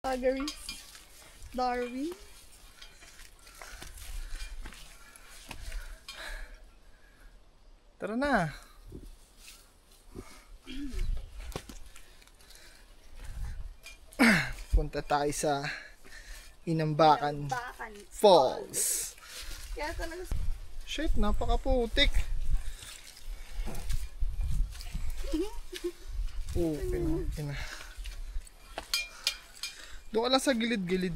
Darwin. Tara na. Punta tayo sa Inambakan Falls. Kaya talaga. Shit, napakaputik. Pina. Doon ka lang sa gilid-gilid.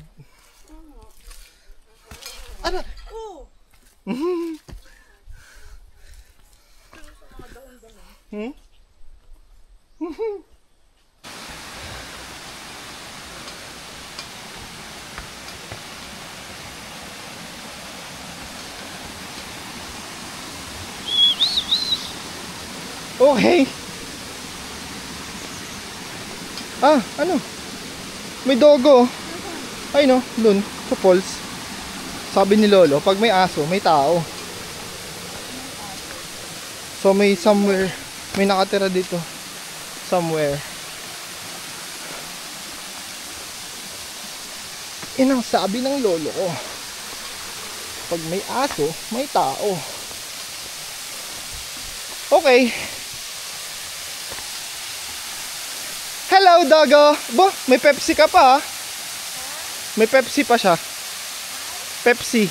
Ano? Hmm? Okay. Ano? May dogo. Ay no, dun, sa falls. Sabi ni Lolo, pag may aso, may tao. So may somewhere, may nakatira dito. Somewhere. Ang sabi ng lolo ko, pag may aso, may tao. Okay. Hello, doggo. May Pepsi ka pa. May Pepsi pa siya. Pepsi.